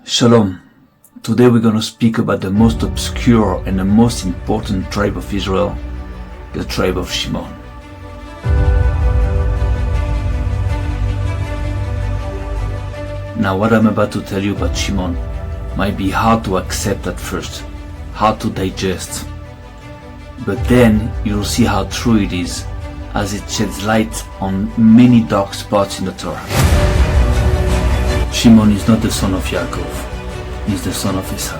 Shalom. Today we're going to speak about the most obscure and the most important tribe of Israel, the tribe of Shimon. Now what I'm about to tell you about Shimon might be hard to accept at first, hard to digest, but then you'll see how true it is as it sheds light on many dark spots in the Torah. Shimon is not the son of Yaakov, he is the son of Esau.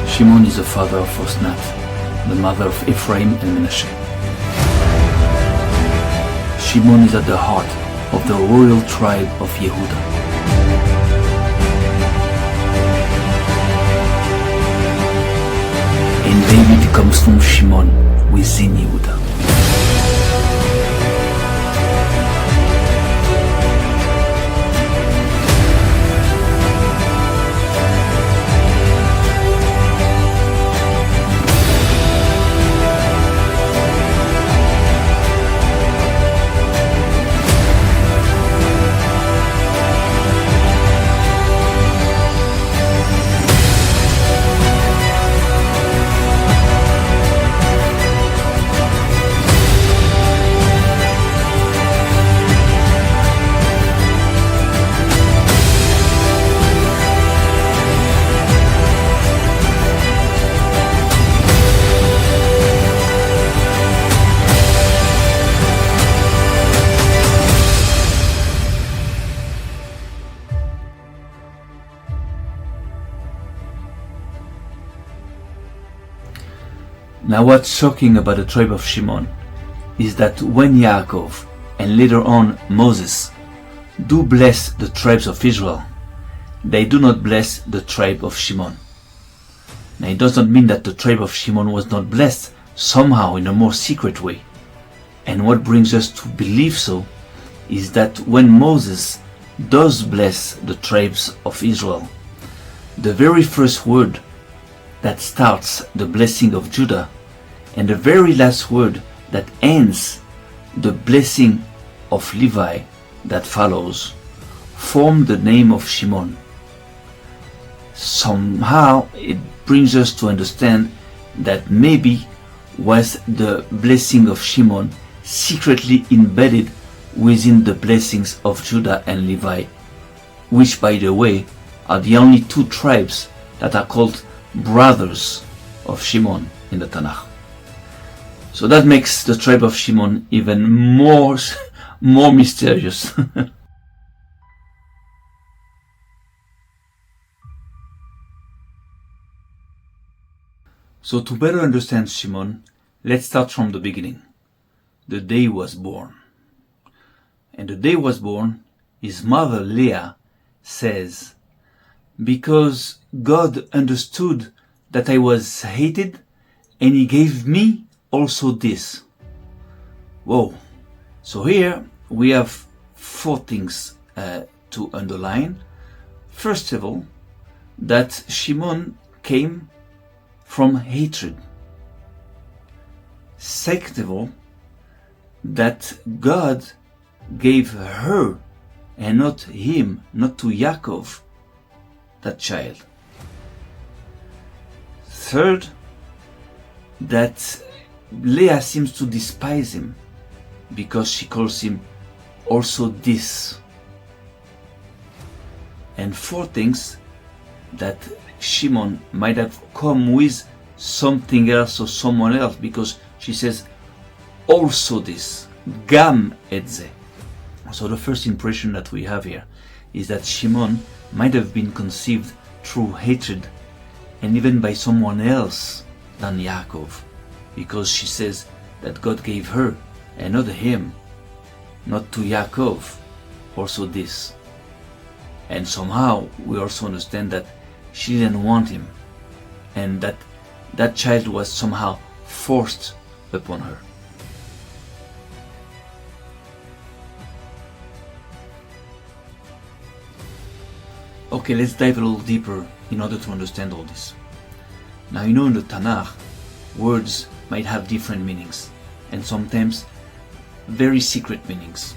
Shimon is the father of Osnat, the mother of Ephraim and Manasseh. Shimon is at the heart of the royal tribe of Yehuda. And David comes from Shimon within Yehuda. Now what's shocking about the tribe of Shimon is that when Yaakov and later on Moses do bless the tribes of Israel, they do not bless the tribe of Shimon. Now it does not mean that the tribe of Shimon was not blessed somehow in a more secret way. And what brings us to believe so is that when Moses does bless the tribes of Israel, the very first word that starts the blessing of Judah and the very last word that ends the blessing of Levi that follows form the name of Shimon. Somehow it brings us to understand that maybe was the blessing of Shimon secretly embedded within the blessings of Judah and Levi, which by the way are the only two tribes that are called brothers of Shimon in the Tanakh. So that makes the tribe of Shimon even more mysterious. So to better understand Shimon, let's start from the beginning. The day he was born. And the day he was born, his mother Leah says, "Because God understood that I was hated, and he gave me also this." Whoa. So here we have four things to underline. First of all, that Shimon came from hatred. Second of all, that God gave her and not him, not to Yaakov, that child. Third, that Leah seems to despise him because she calls him also this. And fourth things, that Shimon might have come with something else or someone else because she says also this, gam et ze. So the first impression that we have here is that Shimon might have been conceived through hatred and even by someone else than Yaakov, because she says that God gave her and not him, not to Yaakov, also this. And somehow we also understand that she didn't want him and that that child was somehow forced upon her. Okay, let's dive a little deeper in order to understand all this. Now you know in the Tanakh, words might have different meanings and sometimes very secret meanings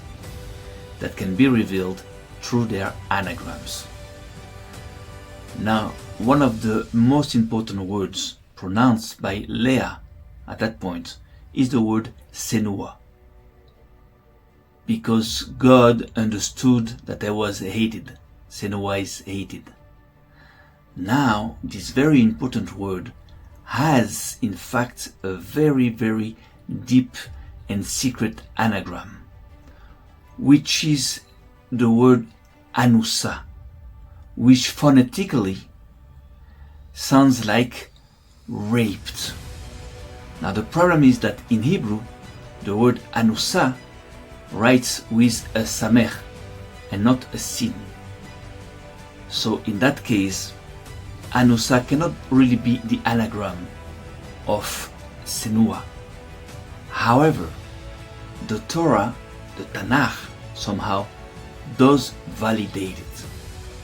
that can be revealed through their anagrams. Now, one of the most important words pronounced by Leah at that point is the word Senua, because God understood that I was hated. Senua is hated. Now, this very important word has in fact a very, very deep and secret anagram, which is the word Anusa, which phonetically sounds like raped. Now the problem is that in Hebrew, the word Anusa writes with a samech and not a sin. So in that case, Anusa cannot really be the anagram of Senua. However, the Torah, the Tanakh, somehow does validate it.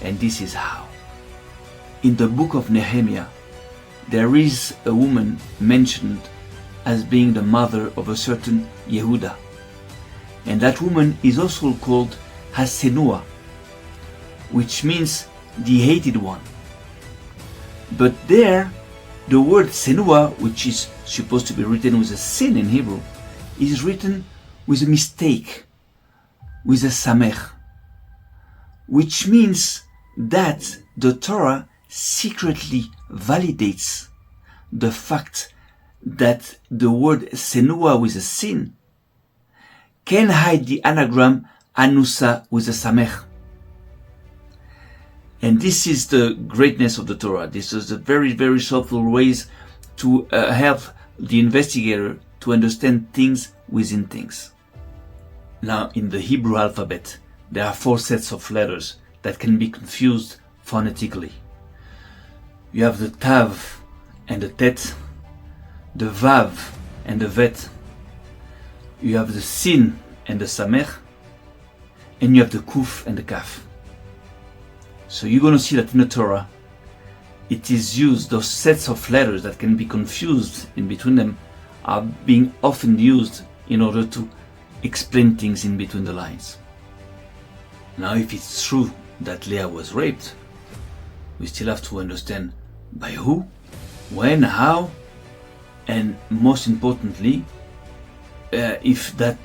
And this is how. In the book of Nehemiah, there is a woman mentioned as being the mother of a certain Yehuda. And that woman is also called Hasenua, which means the hated one. But there, the word Senua, which is supposed to be written with a sin in Hebrew, is written with a mistake, with a samech, which means that the Torah secretly validates the fact that the word Senua with a sin can hide the anagram Anusa with a samech. And this is the greatness of the Torah. This is a very, very subtle ways to help the investigator to understand things within things. Now, in the Hebrew alphabet, there are 4 sets of letters that can be confused phonetically. You have the Tav and the Tet, the Vav and the Vet. You have the Sin and the Samech, and you have the Kuf and the Kaf. So you're going to see that in the Torah, it is used, those sets of letters that can be confused in between them are being often used in order to explain things in between the lines. Now, if it's true that Leah was raped, we still have to understand by who, when, how, and most importantly, if that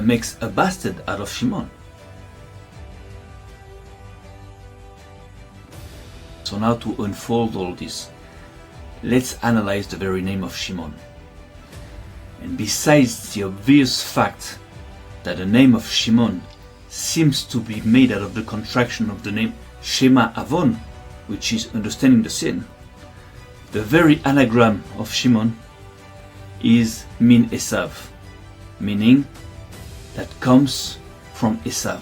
makes a bastard out of Shimon. So now to unfold all this, let's analyze the very name of Shimon. And besides the obvious fact that the name of Shimon seems to be made out of the contraction of the name Shema Avon, which is understanding the sin, the very anagram of Shimon is Min Esav, meaning that comes from Esav.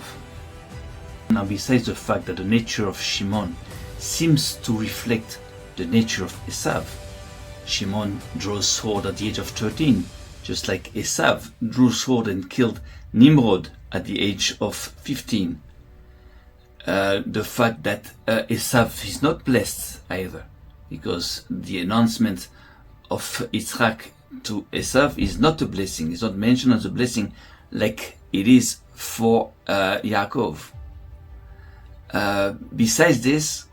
Now, besides the fact that the nature of Shimon seems to reflect the nature of Esav, Shimon draws sword at the age of 13, just like Esav drew sword and killed Nimrod at the age of 15. The fact that Esav is not blessed either, because the announcement of Yitzhak to Esav is not a blessing, it's not mentioned as a blessing like it is for Yaakov. Besides this,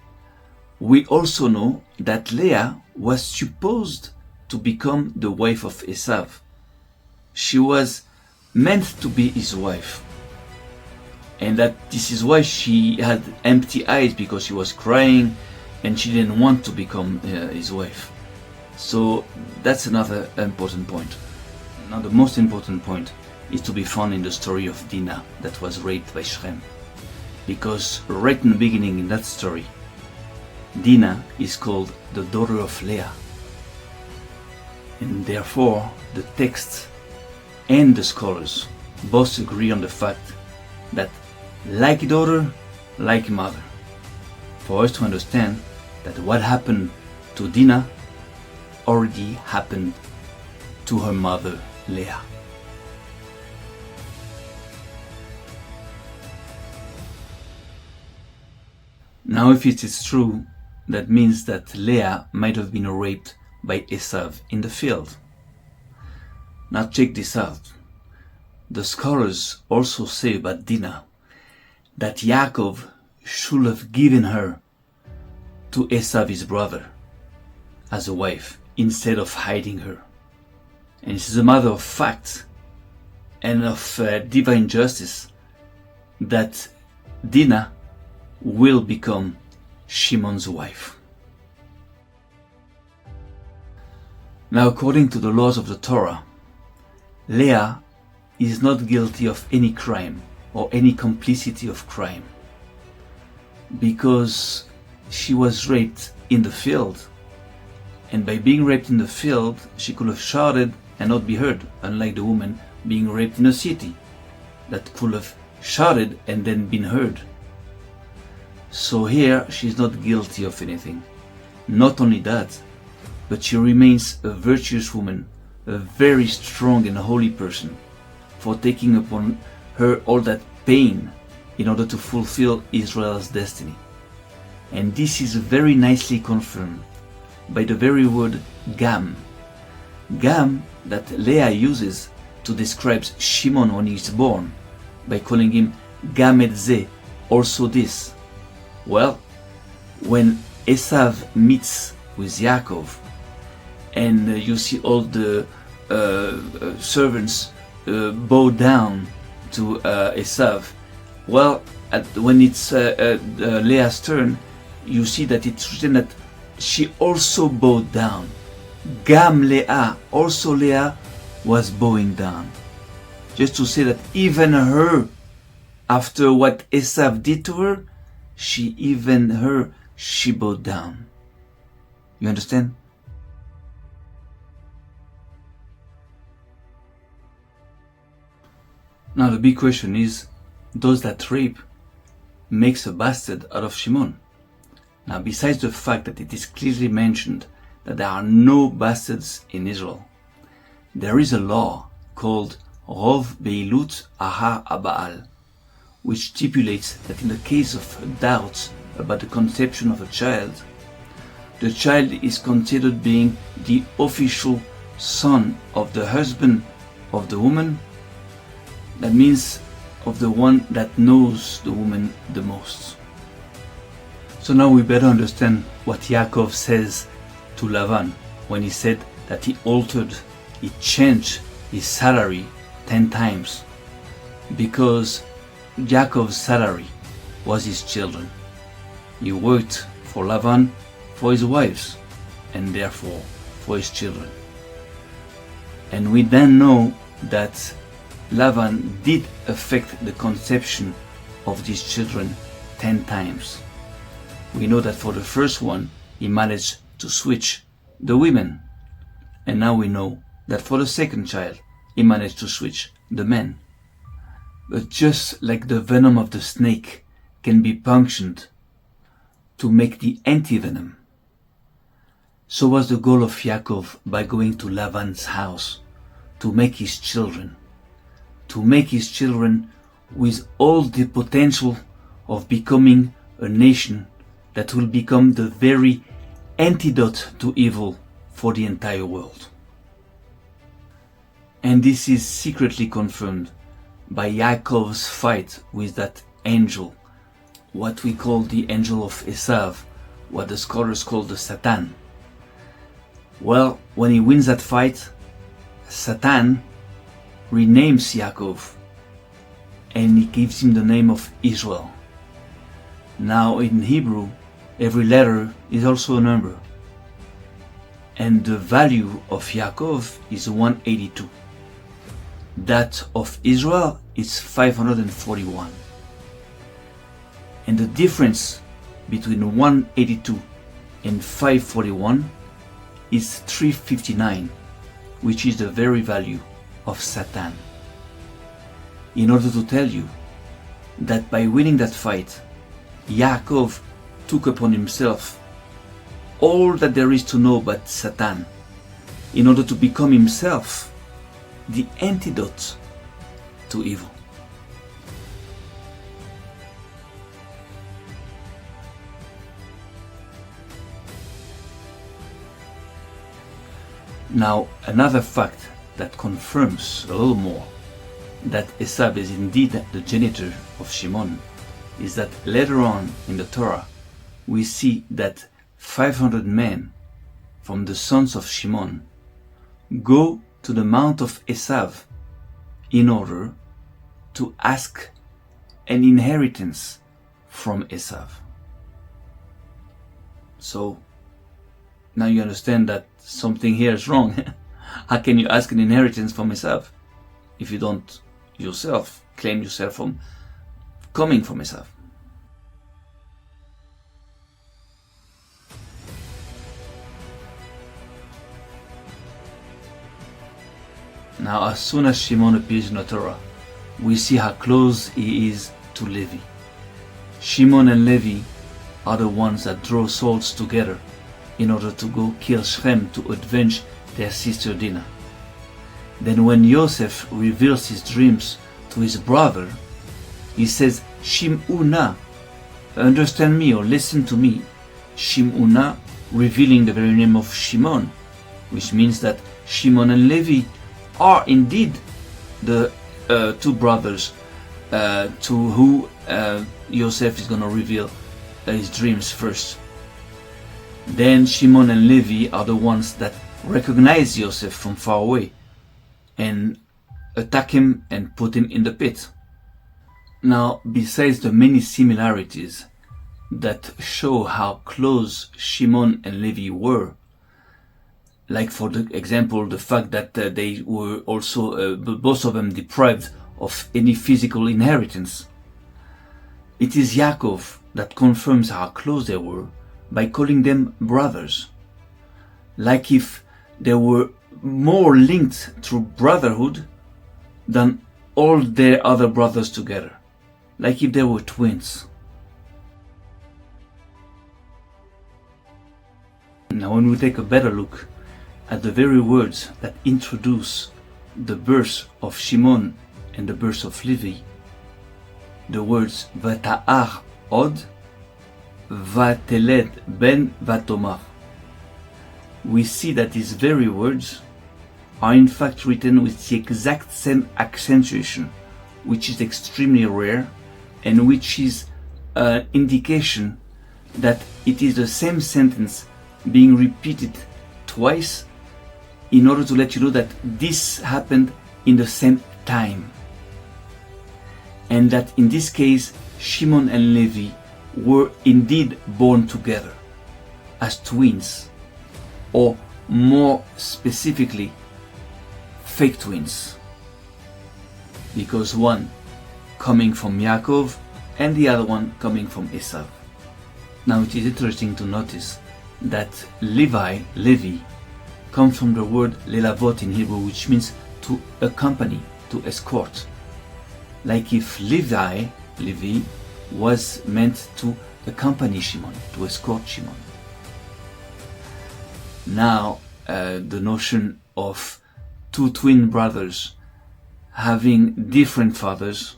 we also know that Leah was supposed to become the wife of Esav. She was meant to be his wife. And that this is why she had empty eyes, because she was crying and she didn't want to become his wife. So that's another important point. Now the most important point is to be found in the story of Dinah that was raped by Shem. Because right in the beginning in that story, Dinah is called the daughter of Leah. And therefore the text and the scholars both agree on the fact that like daughter, like mother. For us to understand that what happened to Dinah already happened to her mother Leah. Now if it is true, that means that Leah might have been raped by Esav in the field. Now check this out. The scholars also say about Dinah that Yaakov should have given her to Esav his brother as a wife instead of hiding her. And it is a matter of fact and of divine justice that Dinah will become Shimon's wife. Now, according to the laws of the Torah, Leah is not guilty of any crime or any complicity of crime, because she was raped in the field, and by being raped in the field she could have shouted and not be heard, unlike the woman being raped in a city that could have shouted and then been heard. So here she is not guilty of anything. Not only that, but she remains a virtuous woman, a very strong and holy person, for taking upon her all that pain in order to fulfill Israel's destiny. And this is very nicely confirmed by the very word Gam. Gam that Leah uses to describe Shimon when he is born, by calling him Gam et Ze, also this. Well, when Esav meets with Yaakov, and you see all the servants bow down to Esav, well, when it's Leah's turn, you see that it's written that she also bowed down. Gam Leah, also Leah was bowing down. Just to say that even her, after what Esav did to her, she bowed down. You understand? Now the big question is, does that rape makes a bastard out of Shimon? Now, besides the fact that it is clearly mentioned that there are no bastards in Israel, there is a law called Rov Beilut Aha Aba'al, which stipulates that in the case of doubts about the conception of a child, the child is considered being the official son of the husband of the woman. That means of the one that knows the woman the most. So now we better understand what Yaakov says to Lavan when he said that he changed his salary 10 times, because Yaakov's salary was his children. He worked for Lavan for his wives, and therefore for his children. And we then know that Lavan did affect the conception of these children 10 times. We know that for the first one, he managed to switch the women. And now we know that for the second child, he managed to switch the men. But just like the venom of the snake can be punctured to make the anti-venom, so was the goal of Yaakov by going to Lavan's house to make his children with all the potential of becoming a nation that will become the very antidote to evil for the entire world. And this is secretly confirmed by Yaakov's fight with that angel, what we call the angel of Esav, what the scholars call the Satan. Well, when he wins that fight, Satan renames Yaakov and he gives him the name of Israel. Now in Hebrew, every letter is also a number, and the value of Yaakov is 182. That of Israel is 541. And the difference between 182 and 541 is 359, which is the very value of Satan. In order to tell you that by winning that fight, Yaakov took upon himself all that there is to know about Satan, in order to become himself the antidote to evil. Now, another fact that confirms a little more that Esav is indeed the genitor of Shimon is that later on in the Torah we see that 500 men from the sons of Shimon go to the mount of Esav in order to ask an inheritance from Esav. So now you understand that something here is wrong. How can you ask an inheritance from Esav if you don't yourself claim yourself from coming from Esav? Now, as soon as Shimon appears in the Torah, we see how close he is to Levi. Shimon and Levi are the ones that draw swords together in order to go kill Shem to avenge their sister Dinah. Then when Yosef reveals his dreams to his brother, he says, Shim'una, understand me or listen to me. Shim'una, revealing the very name of Shimon, which means that Shimon and Levi are indeed the two brothers to who Yosef is going to reveal his dreams first. Then Shimon and Levi are the ones that recognize Yosef from far away and attack him and put him in the pit. Now, besides the many similarities that show how close Shimon and Levi were, like for the example, the fact that they were also, both of them, deprived of any physical inheritance, it is Yaakov that confirms how close they were by calling them brothers, like if they were more linked through brotherhood than all their other brothers together, like if they were twins. Now, when we take a better look at the very words that introduce the birth of Shimon and the birth of Levi, the words Vata'ar od, Vateled ben Vatomar, we see that these very words are in fact written with the exact same accentuation, which is extremely rare and which is an indication that it is the same sentence being repeated twice in order to let you know that this happened in the same time, and that in this case Shimon and Levi were indeed born together as twins, or more specifically fake twins, because one coming from Yaakov and the other one coming from Esav. Now it is interesting to notice that Levi comes from the word lelavot in Hebrew, which means to accompany, to escort. Like if Levi was meant to accompany Shimon, to escort Shimon. Now, the notion of two twin brothers having different fathers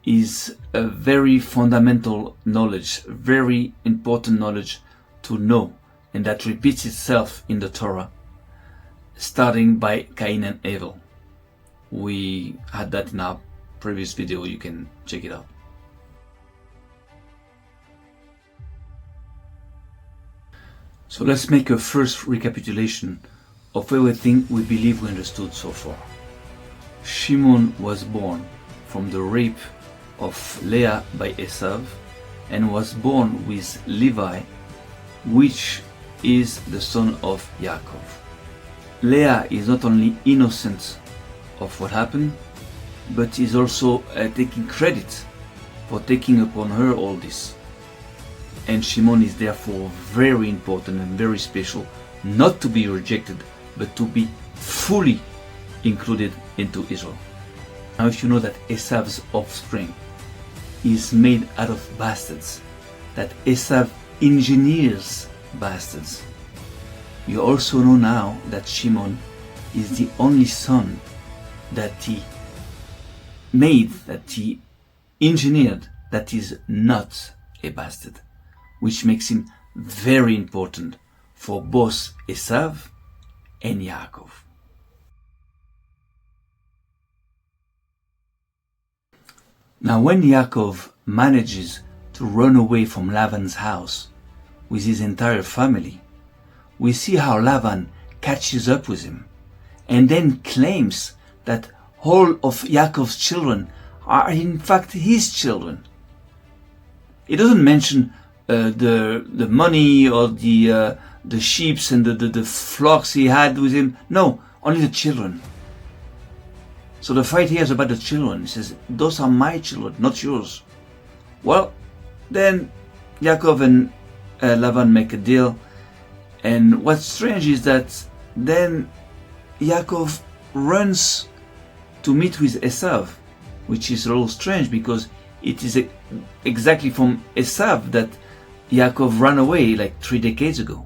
is a very fundamental knowledge, very important knowledge to know, and that repeats itself in the Torah, starting by Cain and Abel. We had that in our previous video, you can check it out. So let's make a first recapitulation of everything we believe we understood so far. Shimon was born from the rape of Leah by Esav and was born with Levi, which is the son of Yaakov. Leah is not only innocent of what happened, but is also taking credit for taking upon her all this. And Shimon is therefore very important and very special, not to be rejected, but to be fully included into Israel. Now, if you know that Esav's offspring is made out of bastards, that Esav engineers bastards, you also know now that Shimon is the only son that he made, that he engineered, that is not a bastard, which makes him very important for both Esav and Yaakov. Now, when Yaakov manages to run away from Laban's house with his entire family, we see how Lavan catches up with him and then claims that all of Yaakov's children are in fact his children. It doesn't mention the money or the sheep and the flocks he had with him. No, only the children. So the fight here is about the children. He says, those are my children, not yours. Well, then Yaakov and Lavan make a deal. And what's strange is that then Yaakov runs to meet with Esav, which is a little strange because it is exactly from Esav that Yaakov ran away like 3 decades ago.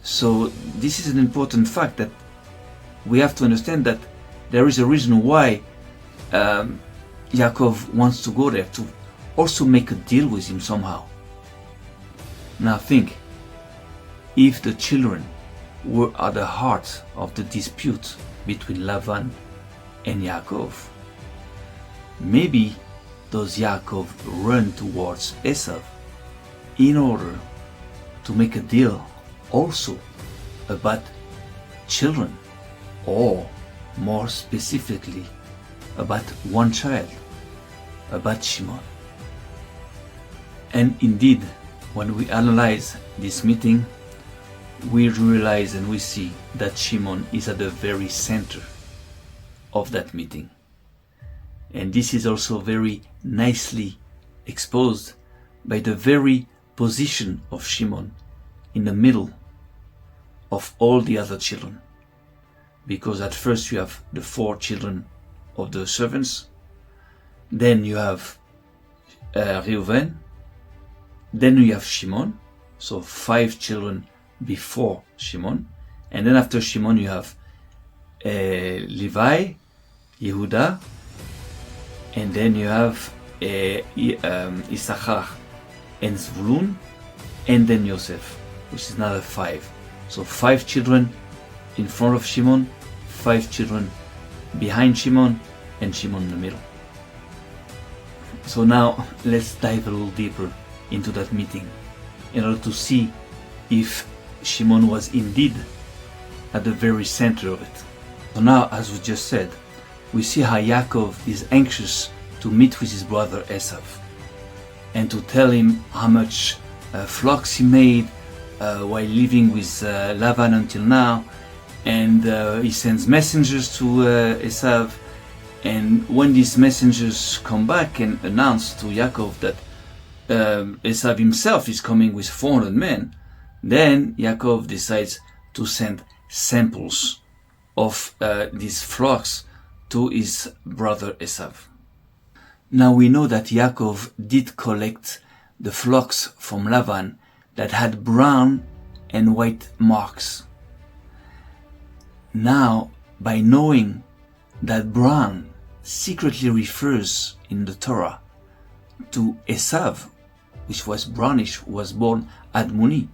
So this is an important fact that we have to understand, that there is a reason why Yaakov wants to go there, to also make a deal with him somehow. Now think, if the children were at the heart of the dispute between Lavan and Yaakov, maybe does Yaakov run towards Esav in order to make a deal also about children, or more specifically about one child, about Shimon. And indeed, when we analyze this meeting, we realize and we see that Shimon is at the very center of that meeting. And this is also very nicely exposed by the very position of Shimon in the middle of all the other children. Because at first you have the 4 children of the servants, then you have Reuven, then you have Shimon, so 5 children before Shimon, and then after Shimon you have Levi, Yehuda, and then you have Issachar and Zvulun, and then Yosef, which is another 5. So 5 children in front of Shimon, 5 children behind Shimon, and Shimon in the middle. So now let's dive a little deeper into that meeting in order to see if Shimon was indeed at the very center of it. So now, as we just said, we see how Yaakov is anxious to meet with his brother Esav and to tell him how much flocks he made while living with Lavan until now, and he sends messengers to Esav, and when these messengers come back and announce to Yaakov that Esav himself is coming with 400 men, then Yaakov decides to send samples of these flocks to his brother Esav. Now we know that Yaakov did collect the flocks from Lavan that had brown and white marks. Now, by knowing that brown secretly refers in the Torah to Esav, which was brownish, was born Admoni,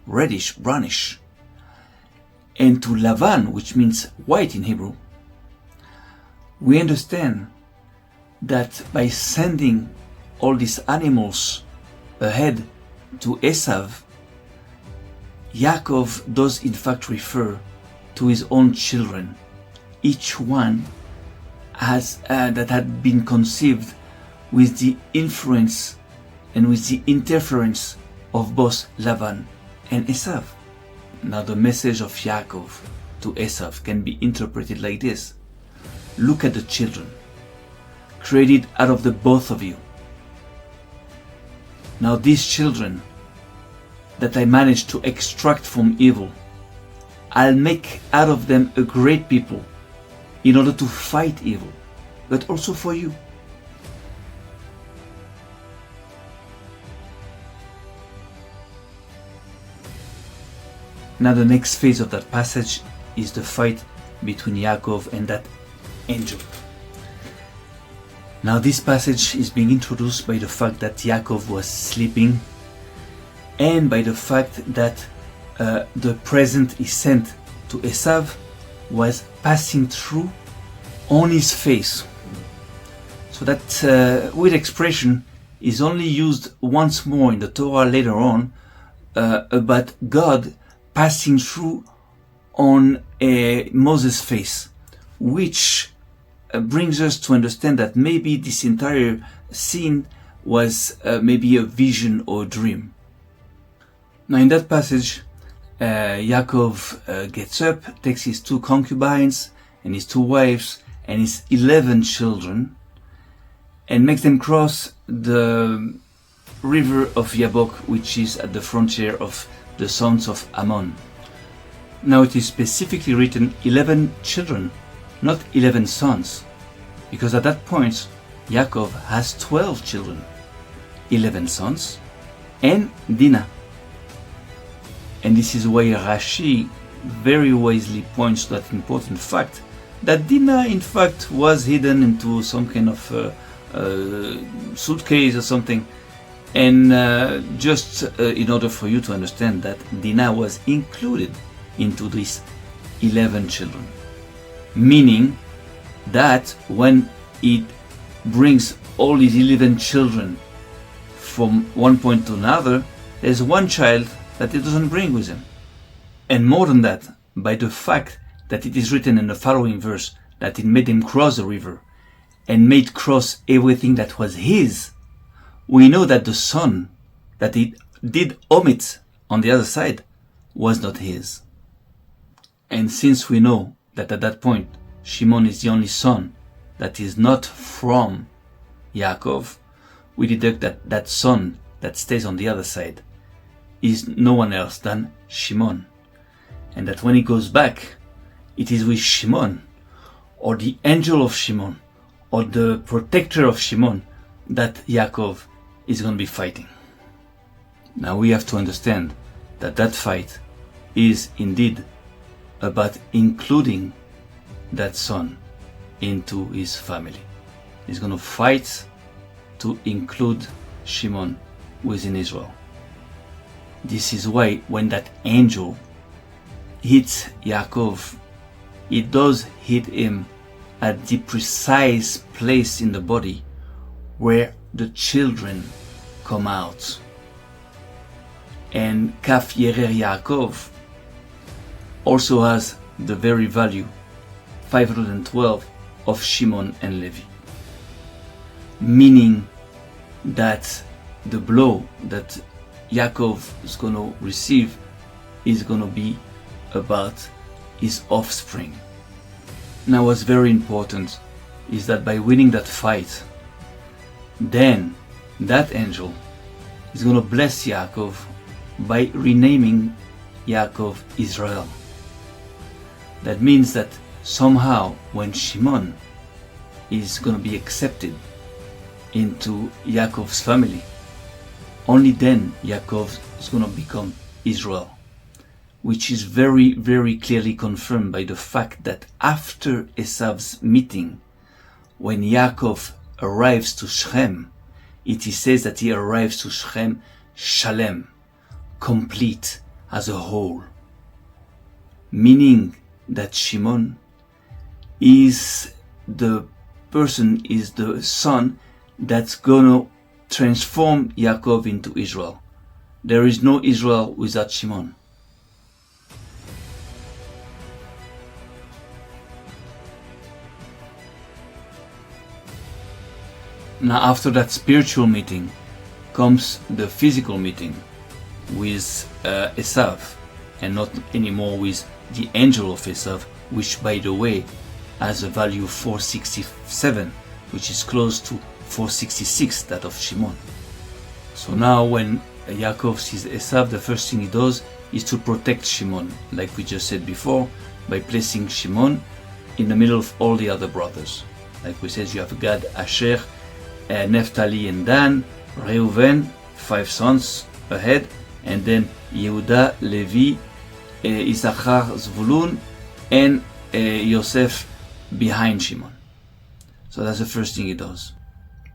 reddish, brownish, and to Lavan, which means white in Hebrew, we understand that by sending all these animals ahead to Esav, Yaakov does in fact refer to his own children, each one has that had been conceived with the influence and with the interference of both Lavan and Esav. Now the message of Yaakov to Esav can be interpreted like this: look at the children created out of the both of you. Now these children that I managed to extract from evil, I'll make out of them a great people in order to fight evil, but also for you. Now the next phase of that passage is the fight between Yaakov and that angel. Now this passage is being introduced by the fact that Yaakov was sleeping, and by the fact that the present he sent to Esav was passing through on his face. So that weird expression is only used once more in the Torah later on about God passing through on Moses' face, which brings us to understand that maybe this entire scene was maybe a vision or a dream. Now in that passage, Yaakov gets up, takes his 2 concubines and his 2 wives and his 11 children, and makes them cross the river of Yabok, which is at the frontier of the sons of Ammon. Now it is specifically written 11 children, not 11 sons, because at that point Yaakov has 12 children, 11 sons and Dinah. And this is why Rashi very wisely points to that important fact that Dinah in fact was hidden into some kind of suitcase or something, and just in order for you to understand that Dinah was included into these 11 children, meaning that when it brings all these 11 children from one point to another, there's one child that it doesn't bring with him. And more than that, by the fact that it is written in the following verse that it made him cross the river and made cross everything that was his, we know that the son that it did omit on the other side was not his. And since we know that at that point Shimon is the only son that is not from Yaakov, we deduct that that son that stays on the other side is no one else than Shimon, and that when he goes back, it is with Shimon, or the angel of Shimon, or the protector of Shimon, that Yaakov is going to be fighting. Now we have to understand that that fight is indeed about including that son into his family. He's going to fight to include Shimon within Israel. This is why when that angel hits Yaakov, it does hit him at the precise place in the body where the children come out. And Kaf Yerer Yaakov also has the very value 512 of Shimon and Levi, meaning that the blow that Yaakov is going to receive is going to be about his offspring. Now what's very important is that by winning that fight, then that angel is going to bless Yaakov by renaming Yaakov Israel. That means that somehow when Shimon is going to be accepted into Yaakov's family, only then Yaakov is going to become Israel, which is very, very clearly confirmed by the fact that after Esav's meeting, when Yaakov arrives to Shechem, it is says that he arrives to Shechem Shalem, complete as a whole, meaning that Shimon is the person, is the son that's gonna transform Yaakov into Israel. There is no Israel without Shimon. Now after that spiritual meeting comes the physical meeting with Esav, and not anymore with the angel of Esav, which by the way has a value 467, which is close to 466 that of Shimon. So now when Yaakov sees Esav, the first thing he does is to protect Shimon, like we just said before, by placing Shimon in the middle of all the other brothers. Like we said, you have Gad, Asher, Naphtali and Dan, Reuven, 5 sons ahead, and then Yehuda, Levi, Issachar, Zvulun, and Yosef behind Shimon. So that's the first thing he does.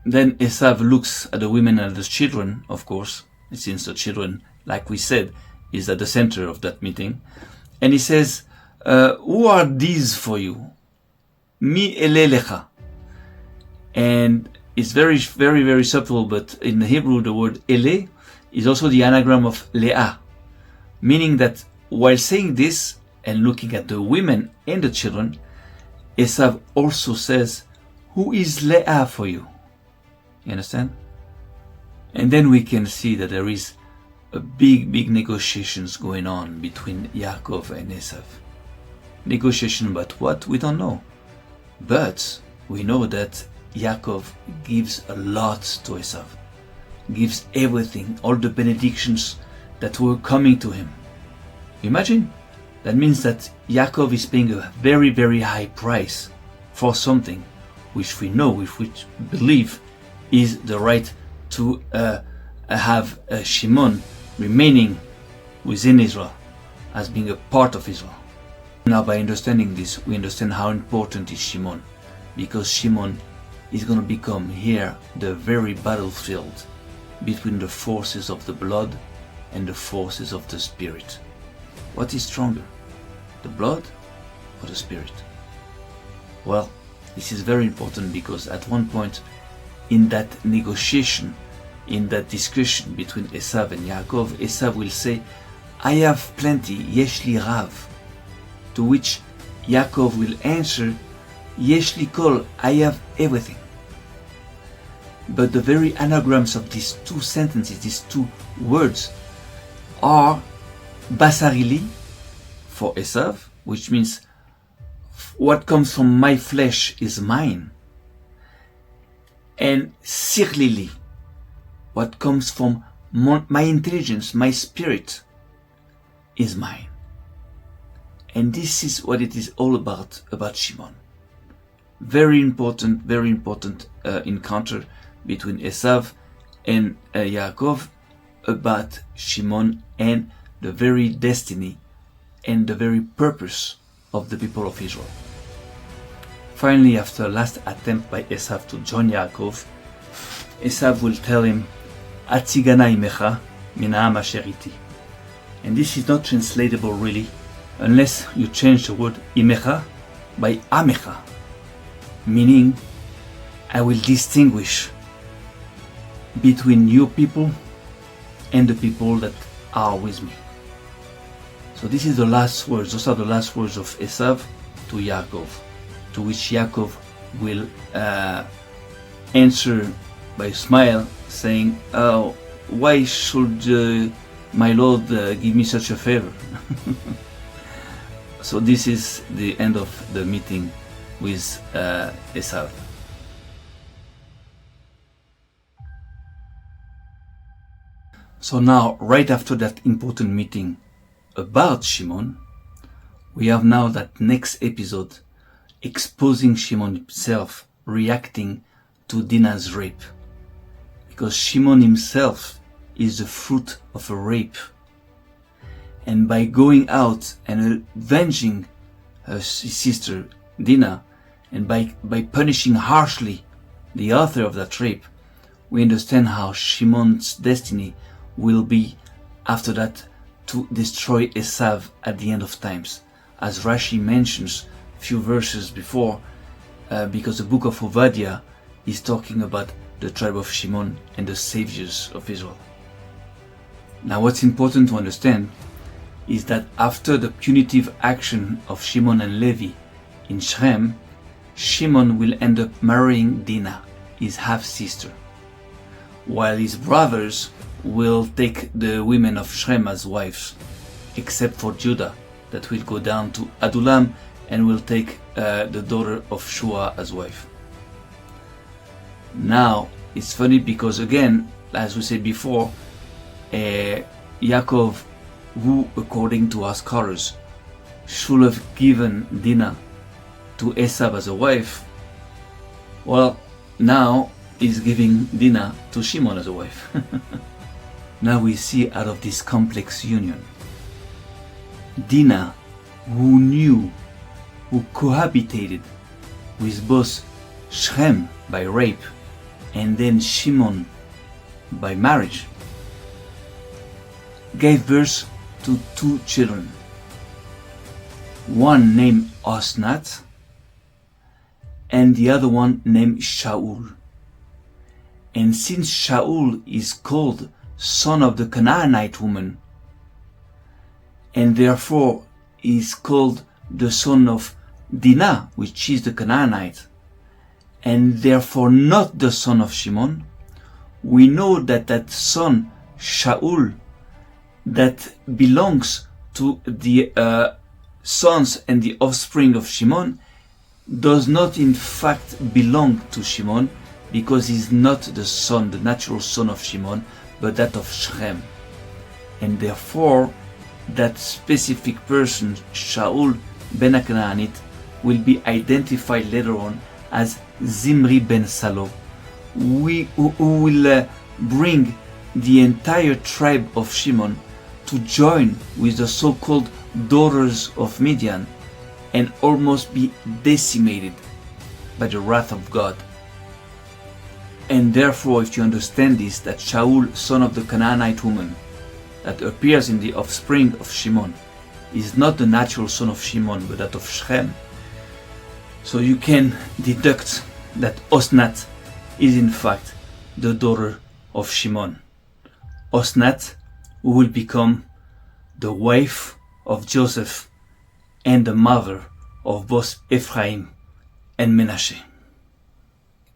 Then Esav looks at the women and the children, of course, since the children, like we said, is at the center of that meeting, and he says, who are these for you? Mi ele lecha. And It's very, very, very subtle, but in the Hebrew, the word ele is also the anagram of Leah, meaning that while saying this and looking at the women and the children, Esav also says, "Who is Leah for you?" You understand? And then we can see that there is a big negotiations going on between Yaakov and Esav. Negotiation about what? We don't know. But we know that Yaakov gives a lot to Esav. Gives everything, all the benedictions that were coming to him. Imagine? That means that Yaakov is paying a very, very high price for something which we know, which we believe is the right to have Shimon remaining within Israel as being a part of Israel. Now, by understanding this, we understand how important is Shimon, because Shimon is going to become here the very battlefield between the forces of the blood and the forces of the spirit. What is stronger, the blood or the spirit? Well, this is very important because at one point in that negotiation, in that discussion between Esav and Yaakov, Esav will say, "I have plenty, yesh li rav." To which Yaakov will answer, "Yesh li kol, I have everything." But the very anagrams of these two sentences, these two words, are basarili for Esav, which means what comes from my flesh is mine, and sirlili, what comes from my intelligence, my spirit, is mine. And this is what it is all about Shimon. Very important encounter between Esav and Yaakov about Shimon and the very destiny and the very purpose of the people of Israel. Finally, after a last attempt by Esav to join Yaakov, Esav will tell him, "Atzigana imecha min ha'am asher iti." And this is not translatable really, unless you change the word imecha by amecha, meaning I will distinguish between your people and the people that are with me. So this is the last words, those are the last words of Esav to Yaakov, to which Yaakov will answer by a smile, saying, "Oh, why should my Lord give me such a favor?" So this is the end of the meeting with Esav. So now, right after that important meeting about Shimon, we have now that next episode exposing Shimon himself reacting to Dinah's rape. Because Shimon himself is the fruit of a rape. And by going out and avenging his sister Dinah, and by punishing harshly the author of that rape, we understand how Shimon's destiny will be after that to destroy Esav at the end of times, as Rashi mentions a few verses before, because the book of Obadiah is talking about the tribe of Shimon and the saviors of Israel. Now what's important to understand is that after the punitive action of Shimon and Levi in Shrem, Shimon will end up marrying Dinah, his half-sister, while his brothers will take the women of Shrem as wives, except for Judah, that will go down to Adullam and will take the daughter of Shua as wife. Now, it's funny because again, as we said before, Yaakov, who according to our scholars should have given Dinah to Esav as a wife, well, now is giving Dinah to Shimon as a wife. Now we see out of this complex union, Dinah, who cohabitated with both Shrem by rape and then Shimon by marriage, gave birth to two children, one named Osnat and the other one named Shaul. And since Shaul is called son of the Canaanite woman, and therefore is called the son of Dinah, which is the Canaanite, and therefore not the son of Shimon, we know that that son, Shaul, that belongs to the sons and the offspring of Shimon, does not in fact belong to Shimon, because he's not the son, the natural son of Shimon, but that of Shechem. And therefore, that specific person, Shaul ben Canaanite, will be identified later on as Zimri ben Salo, who will bring the entire tribe of Shimon to join with the so-called daughters of Midian and almost be decimated by the wrath of God. And therefore, if you understand this, that Shaul, son of the Canaanite woman, that appears in the offspring of Shimon, is not the natural son of Shimon, but that of Shechem. So you can deduct that Osnat is in fact the daughter of Shimon. Osnat, who will become the wife of Joseph and the mother of both Ephraim and Menashe.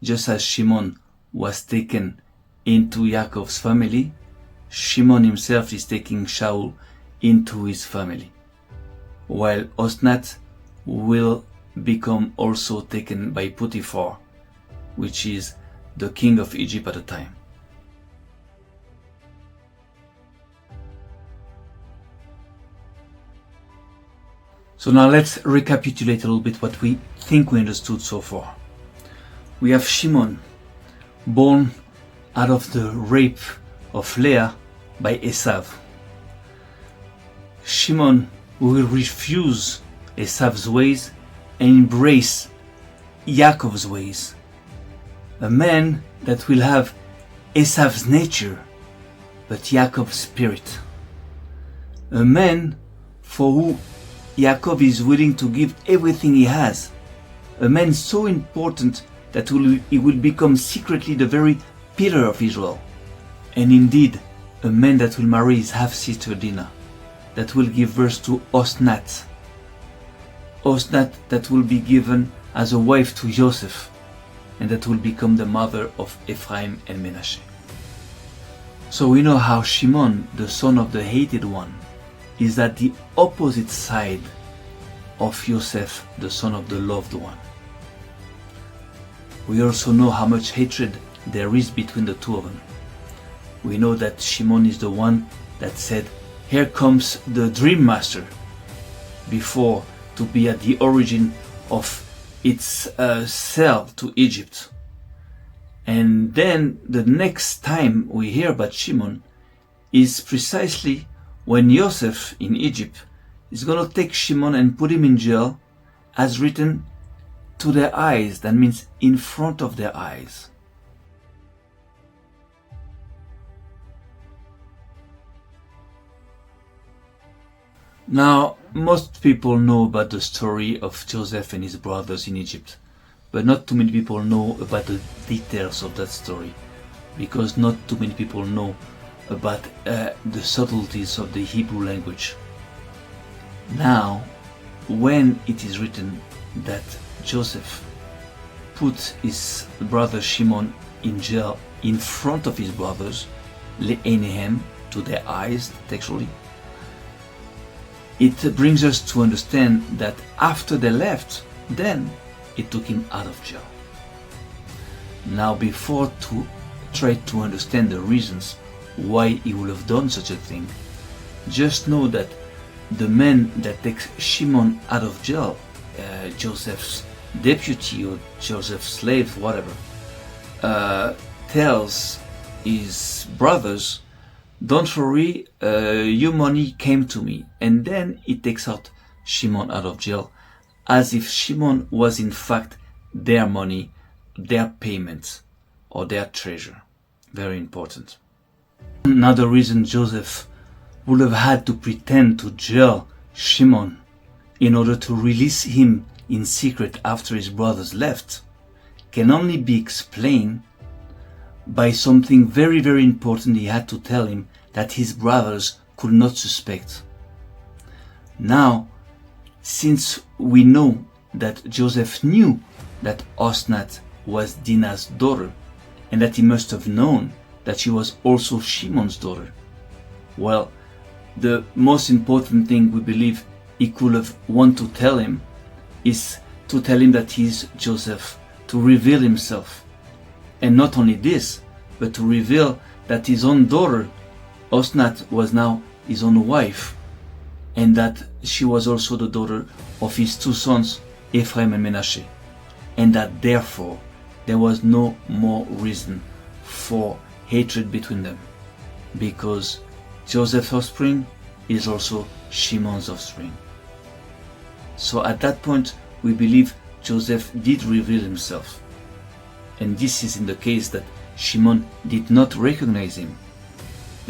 Just as Shimon was taken into Yaakov's family, Shimon himself is taking Shaul into his family, while Osnat will become also taken by Potiphar, which is the king of Egypt at the time. So now let's recapitulate a little bit what we think we understood so far. We have Shimon, born out of the rape of Leah by Esav. Shimon will refuse Esav's ways and embrace Yaakov's ways. A man that will have Esav's nature, but Yaakov's spirit. A man for who Yaakov is willing to give everything he has. A man so important that he will become secretly the very pillar of Israel. And indeed, a man that will marry his half-sister Dinah, that will give birth to Osnat. Osnat that will be given as a wife to Joseph, and that will become the mother of Ephraim and Menashe. So we know how Shimon, the son of the hated one, is at the opposite side of Joseph, the son of the loved one. We also know how much hatred there is between the two of them. We know that Shimon is the one that said, "Here comes the dream master," before to be at the origin of its sale to Egypt. And then the next time we hear about Shimon is precisely when Joseph in Egypt is going to take Shimon and put him in jail, as written, to their eyes. That means in front of their eyes. Now, most people know about the story of Joseph and his brothers in Egypt, but not too many people know about the details of that story, because not too many people know about the subtleties of the Hebrew language. Now, when it is written that Joseph put his brother Shimon in jail in front of his brothers, le'enehem, to their eyes, textually, it brings us to understand that after they left, then it took him out of jail. Now, before to try to understand the reasons why he would have done such a thing, just know that the man that takes Shimon out of jail, Joseph's deputy or Joseph's slave, whatever, tells his brothers, "Don't worry, your money came to me." And then he takes out Shimon out of jail, as if Shimon was in fact their money, their payment, or their treasure. Very important. Another reason Joseph would have had to pretend to jail Shimon in order to release him in secret after his brothers left can only be explained by something very, very important he had to tell him that his brothers could not suspect. Now, since we know that Joseph knew that Osnat was Dinah's daughter, and that he must have known that she was also Shimon's daughter, well, the most important thing we believe he could have wanted to tell him is to tell him that he's Joseph, to reveal himself. And not only this, but to reveal that his own daughter, Osnat, was now his own wife, and that she was also the daughter of his two sons, Ephraim and Menashe, and that therefore there was no more reason for hatred between them, because Joseph's offspring is also Shimon's offspring. So at that point, we believe Joseph did reveal himself. And this is in the case that Shimon did not recognize him,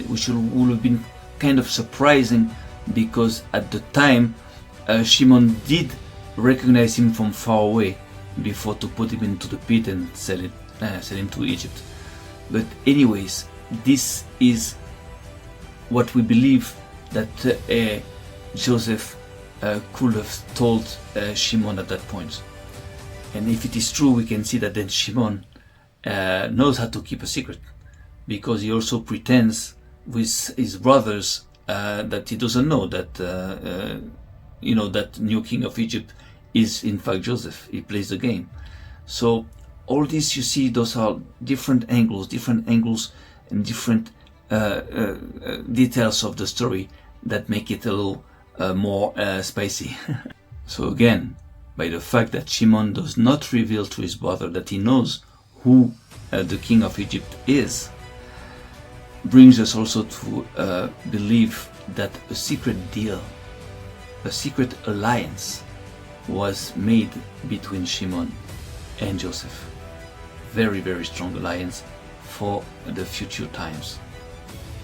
which would have been kind of surprising, because at the time Shimon did recognize him from far away before to put him into the pit and sell him to Egypt. But anyways, this is what we believe that Joseph could have told Shimon at that point. And if it is true, we can see that then Shimon knows how to keep a secret, because he also pretends with his brothers that he doesn't know that that new king of Egypt is in fact Joseph. He plays the game. So all this, you see, those are different angles and different details of the story that make it a little more spicy. So again, by the fact that Shimon does not reveal to his brother that he knows who the king of Egypt is, brings us also to believe that a secret deal, a secret alliance was made between Shimon and Joseph. Very, very strong alliance for the future times.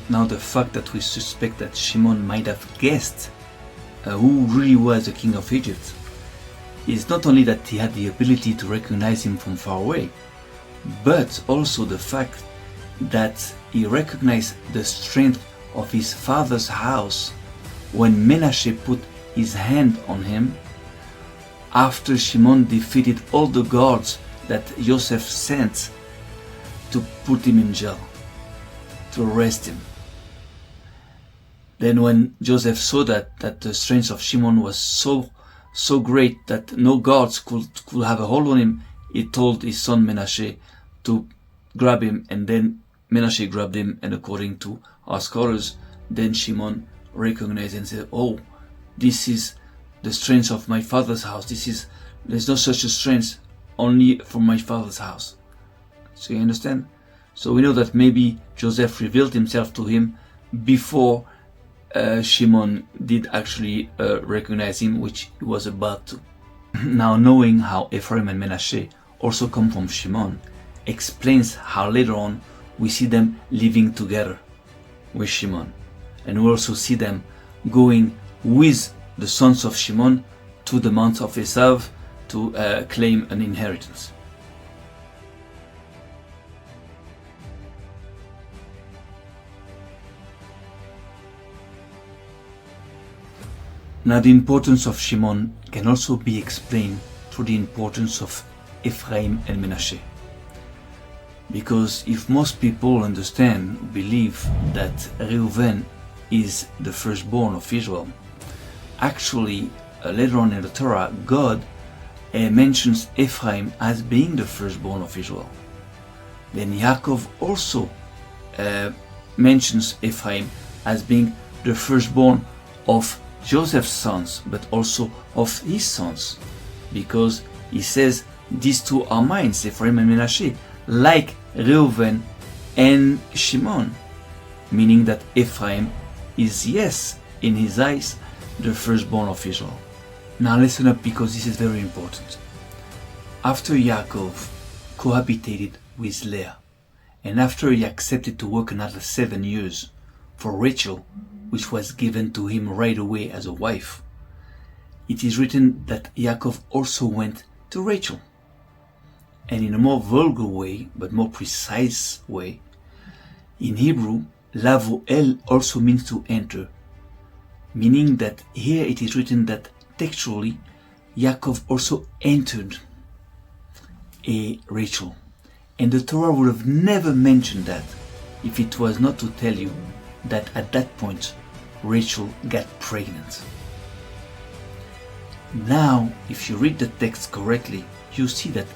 Now, the fact that we suspect that Shimon might have guessed who really was the king of Egypt is not only that he had the ability to recognize him from far away, but also the fact that he recognized the strength of his father's house when Menashe put his hand on him after Shimon defeated all the guards that Joseph sent to put him in jail, to arrest him. Then when Joseph saw that the strength of Shimon was so great that no guards could have a hold on him, he told his son Menashe to grab him, and then Menashe grabbed him, and according to our scholars, then Shimon recognized and said, "Oh, this is the strength of my father's house. There's no such a strength, only from my father's house." So you understand? So we know that maybe Joseph revealed himself to him before Shimon did actually recognize him, which he was about to. Now, knowing how Ephraim and Menashe also come from Shimon explains how later on we see them living together with Shimon, and we also see them going with the sons of Shimon to the mount of Esav to claim an inheritance. Now, the importance of Shimon can also be explained through the importance of Ephraim and Menashe. Because if most people believe that Reuven is the firstborn of Israel, actually later on in the Torah, God mentions Ephraim as being the firstborn of Israel. Then Yaakov also mentions Ephraim as being the firstborn of Joseph's sons, but also of his sons, because he says these two are mine, Ephraim and Menashe, like Reuven and Shimon, meaning that Ephraim is, yes, in his eyes, the firstborn of Israel. Now listen up, because this is very important. After Yaakov cohabitated with Leah, and after he accepted to work another 7 years for Rachel, which was given to him right away as a wife, it is written that Yaakov also went to Rachel. And in a more vulgar way, but more precise way, in Hebrew, lavoel also means to enter, meaning that here it is written that textually Yaakov also entered Rachel. And the Torah would have never mentioned that if it was not to tell you that at that point Rachel got pregnant. Now, if you read the text correctly, you see that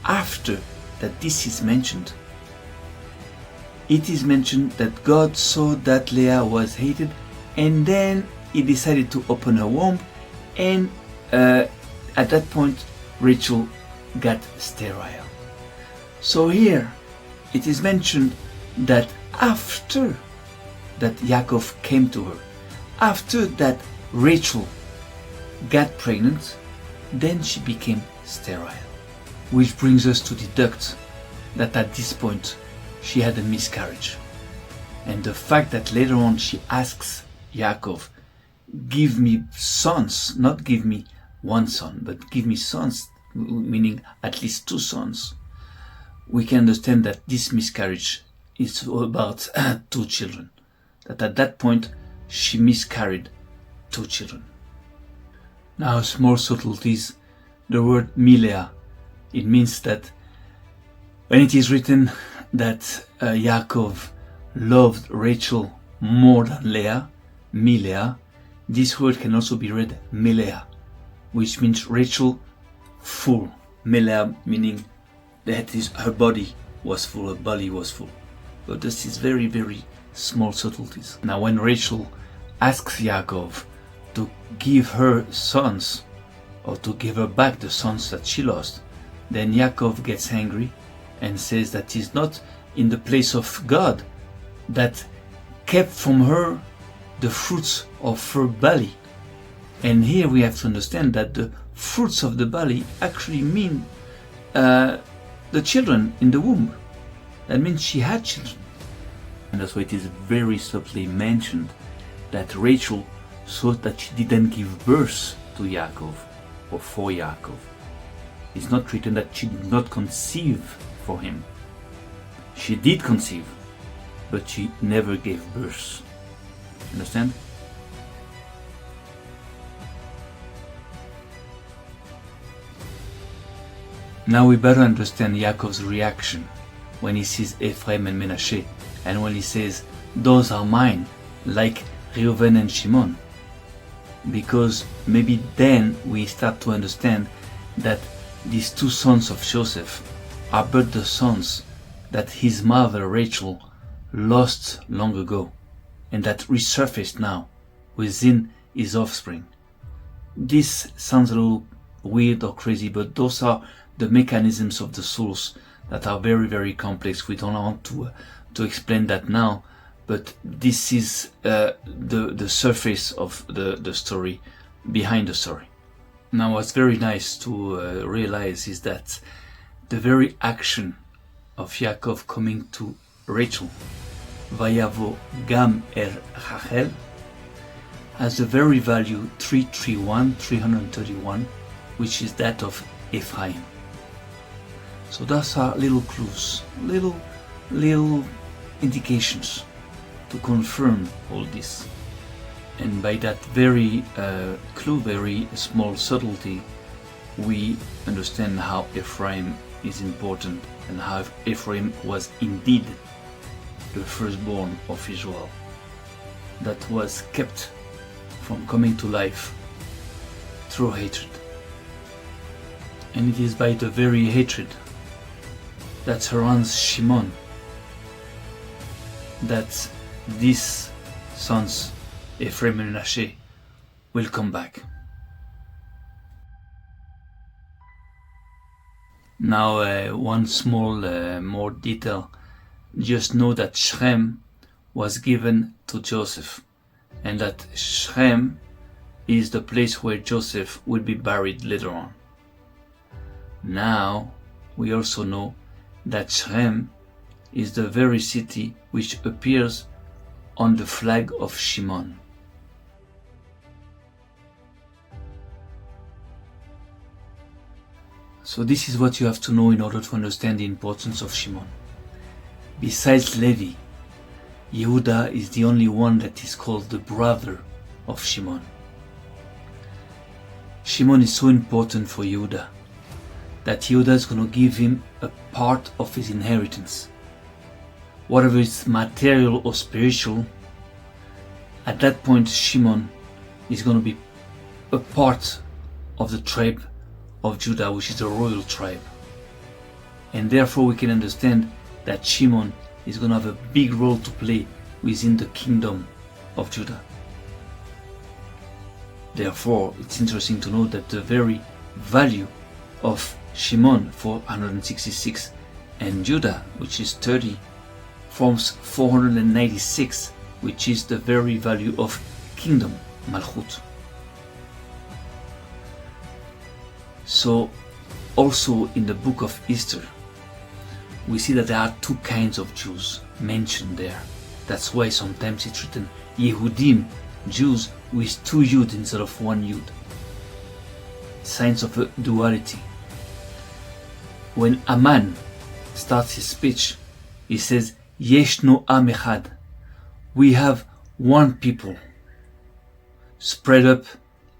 after that this is mentioned, it is mentioned that God saw that Leah was hated, and then he decided to open her womb, and at that point Rachel got sterile. So here it is mentioned that after that Yaakov came to her, after that Rachel got pregnant, then she became sterile. Which brings us to deduct that at this point she had a miscarriage. And the fact that later on she asks Yaakov, give me sons, not give me one son, but give me sons, meaning at least two sons, we can understand that this miscarriage is about two children. That at that point she miscarried two children. Now, small subtleties. The word milea, it means that when it is written that Yaakov loved Rachel more than Leah, milea, this word can also be read melea, which means Rachel full. Melea meaning that is her body was full, her belly was full. But this is very, very small subtleties. Now when Rachel asks Yaakov to give her sons, or to give her back the sons that she lost, then Yaakov gets angry and says that he's not in the place of God that kept from her the fruits of her belly. And here we have to understand that the fruits of the belly actually mean the children in the womb. That means she had children. And that's why it is very subtly mentioned that Rachel thought that she didn't give birth to Yaakov or for Yaakov. It's not written that she did not conceive for him. She did conceive, but she never gave birth. Understand? Now we better understand Yaakov's reaction when he sees Ephraim and Menashe, and when he says, those are mine, like Reuven and Shimon. Because maybe then we start to understand that these two sons of Joseph are but the sons that his mother Rachel lost long ago, and that resurfaced now within his offspring. This sounds a little weird or crazy, but those are the mechanisms of the souls that are very, very complex. We don't want to explain that now, but this is the surface of the story, behind the story. Now what's very nice to realize is that the very action of Yaakov coming to Rachel, Vayavo Gam Er Rachel, has the very value 331, which is that of Ephraim. So those are little clues, little indications to confirm all this. And by that very clue, very small subtlety, we understand how Ephraim is important and how Ephraim was indeed the firstborn of Israel that was kept from coming to life through hatred. And it is by the very hatred that surrounds Shimon that these sons, Ephraim and Menashe, will come back. Now one small more detail. Just know that Shem was given to Joseph, and that Shem is the place where Joseph will be buried later on. Now we also know that Shem is the very city which appears on the flag of Shimon. So this is what you have to know in order to understand the importance of Shimon. Besides Levi, Yehuda is the only one that is called the brother of Shimon. Shimon is so important for Yehuda that Yehuda is going to give him a part of his inheritance. Whatever is material or spiritual, at that point Shimon is going to be a part of the tribe of Judah, which is a royal tribe. And therefore we can understand that Shimon is going to have a big role to play within the kingdom of Judah. Therefore, it's interesting to note that the very value of Shimon, 466, and Judah, which is 30, forms 496, which is the very value of kingdom, Malchut. So, also in the book of Esther, we see that there are two kinds of Jews mentioned there. That's why sometimes it's written Yehudim, Jews, with two Yud instead of one Yud. Signs of a duality. When Aman starts his speech, he says, Yeshno Am Echad. We have one people spread up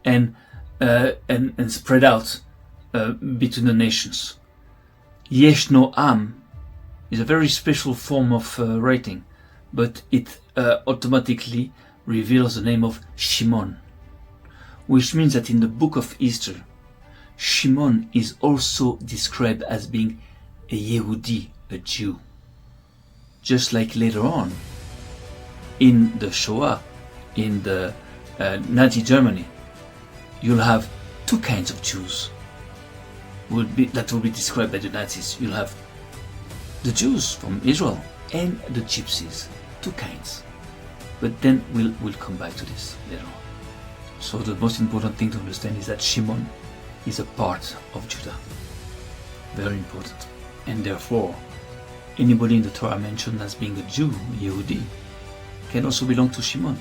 and spread out between the nations. Yeshno Am is a very special form of writing, but it automatically reveals the name of Shimon, which means that in the book of Esther, Shimon is also described as being a Yehudi, a Jew. Just like later on, in the Shoah, in the Nazi Germany, you'll have two kinds of Jews that will be described by the Nazis. You'll have the Jews from Israel and the Gypsies, two kinds. But then we'll come back to this later on. So the most important thing to understand is that Shimon is a part of Judah. Very important. And therefore, anybody in the Torah mentioned as being a Jew, Yehudi, can also belong to Shimon,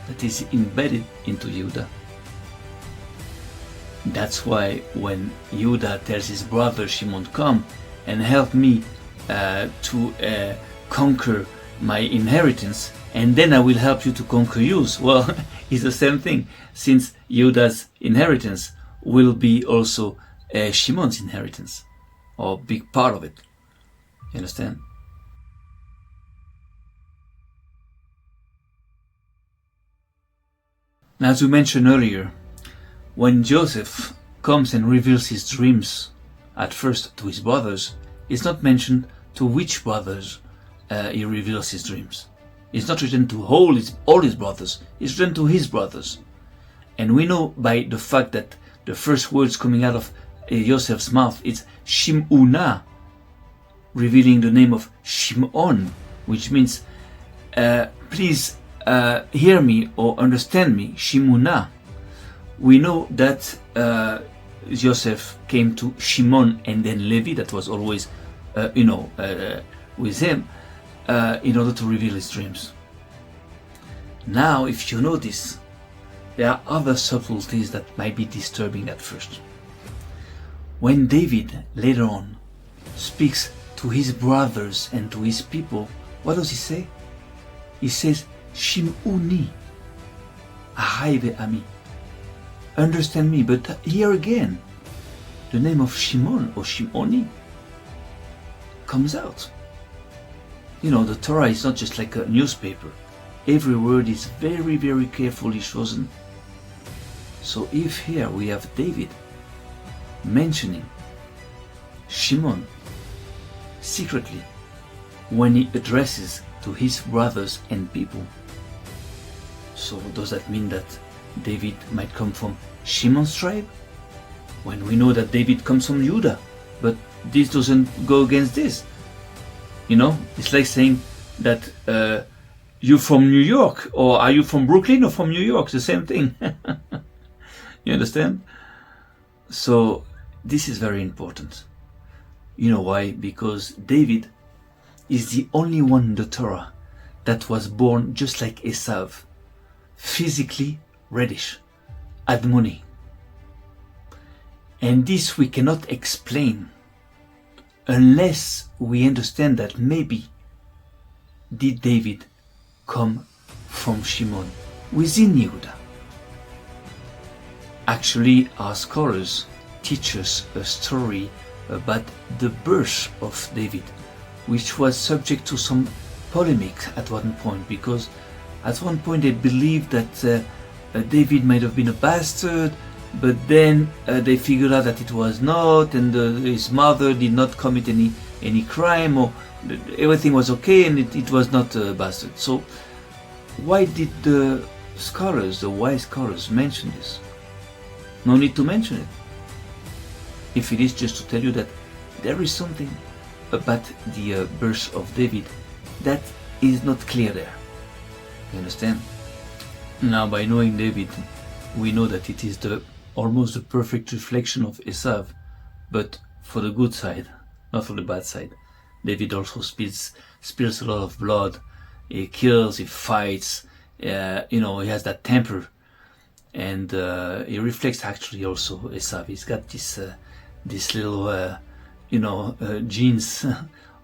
that is embedded into Yehuda. That's why when Yehuda tells his brother Shimon, come and help me to conquer my inheritance, and then I will help you to conquer yours. Well, it's the same thing, since Yehuda's inheritance will be also Shimon's inheritance, or a big part of it. You understand? Now, as we mentioned earlier, when Joseph comes and reveals his dreams at first to his brothers, it's not mentioned to which brothers he reveals his dreams. It's not written to all his brothers, it's written to his brothers. And we know by the fact that the first words coming out of Joseph's mouth is Shim'una, revealing the name of Shimon, which means please hear me or understand me, Shim'una. We know that Joseph came to Shimon and then Levi, that was always with him, in order to reveal his dreams. Now, if you notice, there are other subtleties that might be disturbing at first. When David later on speaks to his brothers and to his people, what does he say? He says, Shim'uni, Ahai ve'ami. Understand me, but here again, the name of Shimon or Shim'oni comes out. You know, the Torah is not just like a newspaper. Every word is very, very carefully chosen. So if here we have David mentioning Shimon secretly when he addresses to his brothers and people, so does that mean that David might come from Shimon's tribe? When we know that David comes from Judah, but this doesn't go against this. You know, it's like saying that you're from New York, or are you from Brooklyn or from New York? The same thing. You understand? So this is very important. You know why? Because David is the only one in the Torah that was born just like Esav, physically reddish, admoni. And this we cannot explain unless we understand that maybe did David come from Shimon within Yehuda. Actually, our scholars teach us a story about the birth of David, which was subject to some polemic at one point, because at one point they believed that David might have been a bastard, but then they figured out that it was not, and his mother did not commit any crime, or everything was okay, and it was not a bastard. So why did the scholars, the wise scholars, mention this? No need to mention it, if it is just to tell you that there is something about the birth of David that is not clear there. You understand? Now, by knowing David, we know that it is almost the perfect reflection of Esau, but for the good side, not for the bad side. David also spills a lot of blood. He kills, he fights, he has that temper, and he reflects actually also Esau. He's got this little genes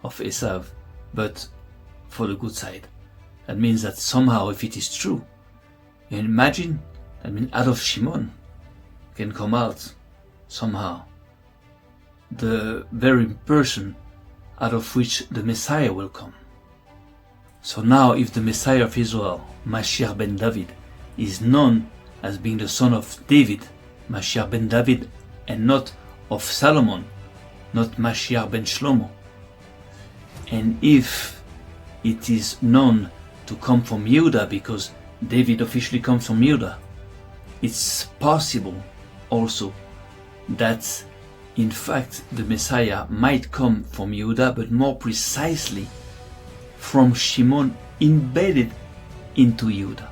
of Esau, but for the good side. That means that somehow, if it is true, you imagine, out of Shimon can come out somehow the very person out of which the Messiah will come. So now, if the Messiah of Israel, Mashiach ben David, is known as being the son of David, Mashiach ben David, and not of Solomon, not Mashiach ben Shlomo, and if it is known to come from Yehuda, because David officially comes from Yehuda, it's possible also that in fact the Messiah might come from Yehuda, but more precisely from Shimon embedded into Yehuda.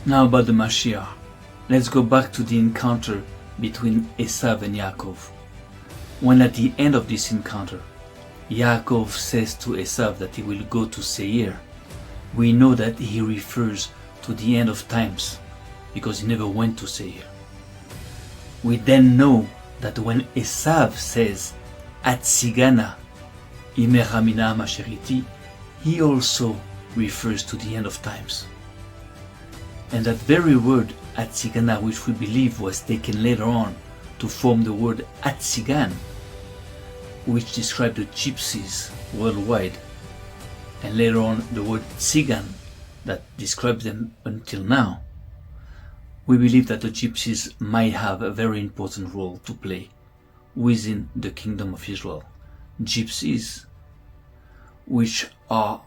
Now about the Mashiach, let's go back to the encounter between Esau and Yaakov. When at the end of this encounter, Yaakov says to Esau that he will go to Seir, we know that he refers to the end of times, because he never went to Seir. We then know that when Esau says, Atzigana imeramina masheriti, he also refers to the end of times. And that very word Atzigana, which we believe was taken later on to form the word Atzigan, which described the Gypsies worldwide, and later on the word Tzigan that describes them until now, we believe that the Gypsies might have a very important role to play within the kingdom of Israel. Gypsies, which are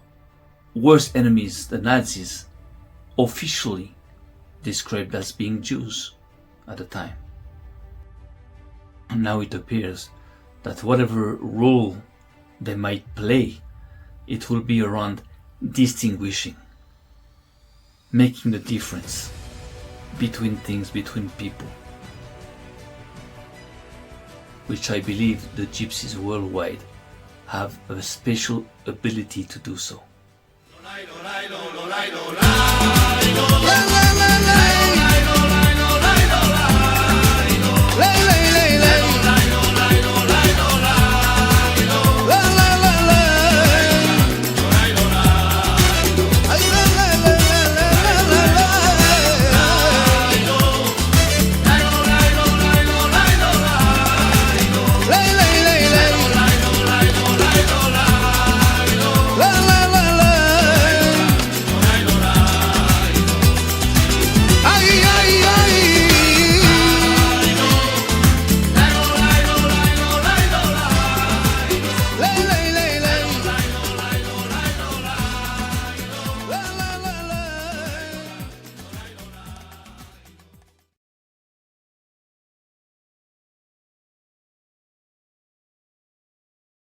worse enemies than Nazis, officially described as being Jews at the time. Now it appears that whatever role they might play, it will be around distinguishing, making the difference between things, between people, which I believe the Gypsies worldwide have a special ability to do so.